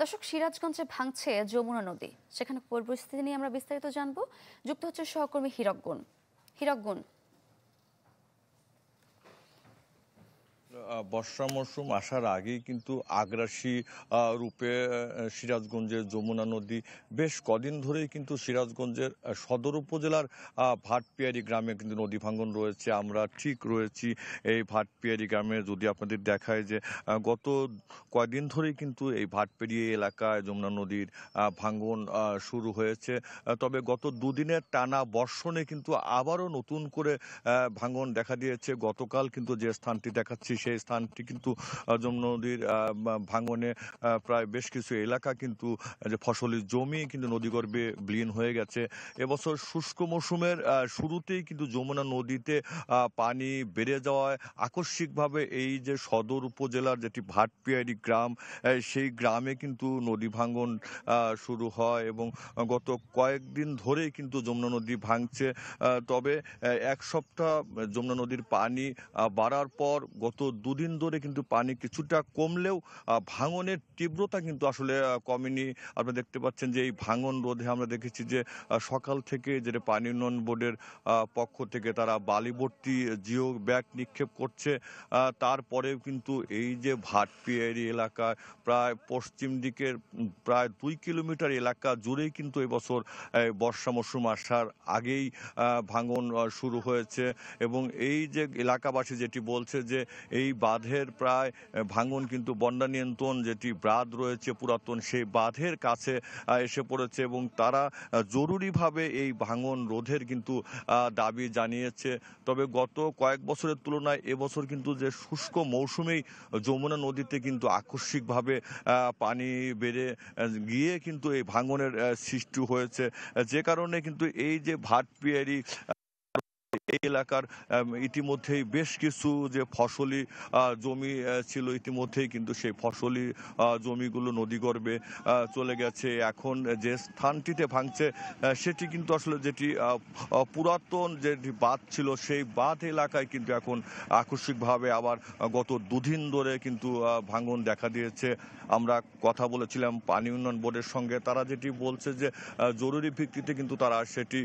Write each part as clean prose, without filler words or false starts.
দর্শক, সিরাজগঞ্জে ভাঙছে যমুনা নদী। সেখানে পরিস্থিতি নিয়ে আমরা বিস্তারিত জানবো। যুক্ত হচ্ছে সহকর্মী হিরকগুন। বর্ষা মৌসুম আসার আগেই কিন্তু আগ্রাসী রূপে সিরাজগঞ্জের যমুনা নদী বেশ কদিন ধরেই কিন্তু সিরাজগঞ্জের সদর উপজেলার ভাটপিয়ারি গ্রামে কিন্তু নদী ভাঙ্গন রয়েছে। আমরা ঠিক রয়েছি এই ভাটপিয়ারি গ্রামে। যদি আপনাদের দেখায় যে গত কয়েকদিন ধরেই কিন্তু এই ভাটপিয়ারি এলাকায় যমুনা নদীর ভাঙ্গন শুরু হয়েছে। তবে গত দুদিনের টানা বর্ষণে কিন্তু আবারও নতুন করে ভাঙ্গন দেখা দিয়েছে। গতকাল কিন্তু যে স্থানটি দেখাচ্ছি সেই স্থানটি কিন্তু যমুনা নদীর ভাঙনে প্রায় বেশ কিছু এলাকা কিন্তু যে ফসলি জমি কিন্তু নদীগর্ভে বিলীন হয়ে গেছে। এবছর শুষ্ক মৌসুমের শুরুতেই কিন্তু যমুনা নদীতে পানি বেড়ে যাওয়ায় আকস্মিকভাবে এই যে সদর উপজেলার যেটি ভাটপিয়ারি গ্রাম, সেই গ্রামে কিন্তু নদী ভাঙ্গন শুরু হয় এবং গত কয়েকদিন ধরেই কিন্তু যমুনা নদী ভাঙছে। তবে এক সপ্তাহ যমুনা নদীর পানি বাড়ার পর গত দুদিন ধরে কিন্তু পানি কিছুটা কমলেও ভাঙনের তীব্রতা কিন্তু আসলে কমেনি। আপনারা দেখতে পাচ্ছেন যে এই ভাঙন রোধে আমরা দেখেছি যে সকাল থেকে যেটা পানি উন্নয়ন বোর্ডের পক্ষ থেকে তারা বালিভর্তি জিও ব্যাগ নিক্ষেপ করছে। তারপরেও কিন্তু এই যে ভাটপিয়ারি এলাকায় প্রায় পশ্চিম দিকের প্রায় 2 কিলোমিটার এলাকা জুড়েই কিন্তু এবছর বর্ষা মৌসুম আসার আগেই ভাঙন শুরু হয়েছে এবং এই যে এলাকাবাসী যেটি বলছে যে এই বাঁধের প্রায় ভাঙন কিন্তু বন্যা নিয়ন্ত্রণ যেটি বাঁধ রয়েছে পুরাতন, সেই বাঁধের কাছে এসে পড়েছে এবং তারা জরুরিভাবে এই ভাঙন রোধের কিন্তু দাবি জানিয়েছে। তবে গত কয়েক বছরের তুলনায় এবছর কিন্তু যে শুষ্ক মৌসুমেই যমুনা নদীতে কিন্তু আকস্মিকভাবে পানি বেড়ে গিয়ে কিন্তু এই ভাঙনের সৃষ্টি হয়েছে, যে কারণে কিন্তু এই যে ভাটপিয়ারি এই এলাকার ইতিমধ্যেই বেশ কিছু যে ফসলি জমি ছিল ইতিমধ্যেই কিন্তু সেই ফসলি জমিগুলো নদীগর্ভে চলে গেছে। এখন যে স্থানটিতে ভাঙছে সেটি কিন্তু আসলে যেটি পুরাতন যেটি বাঁধ ছিল সেই বাঁধ এলাকায় কিন্তু এখন আকস্মিকভাবে আবার গত দুদিন ধরে কিন্তু ভাঙন দেখা দিয়েছে। আমরা কথা বলেছিলাম পানি উন্নয়ন বোর্ডের সঙ্গে, তারা যেটি বলছে যে জরুরি ভিত্তিতে কিন্তু তারা সেটি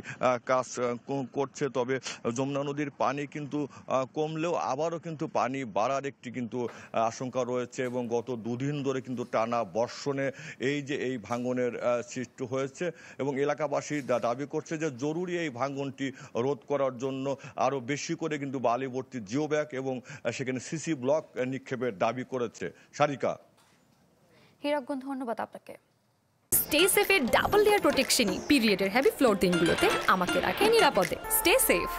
কাজ করছে। তবে যমুনা নদীর পানি কিন্তু কমলেও আবারও কিন্তু পানি বাড়ার একটি কিন্তু আশঙ্কা রয়েছে এবং গত দুদিন ধরে কিন্তু টানা বর্ষণে এই যে এই ভাঙনের সৃষ্টি হয়েছে এবং এলাকাবাসী দাবি করছে যে জরুরি এই ভাঙনটি রোধ করার জন্য আরও বেশি করে কিন্তু বালিভর্তি জিও ব্যাগ এবং সেখানে সিসি ব্লক নিক্ষেপের দাবি করেছে। সারিকা। হিরকগুন, ধন্যবাদ আপনাকে। স্টে সেফের ডাবল লেয়ার প্রোটেকশনই পিরিয়ডের হেভি ফ্লোর দিনগুলোতে আমাকে রাখে নিরাপদে। Stay safe.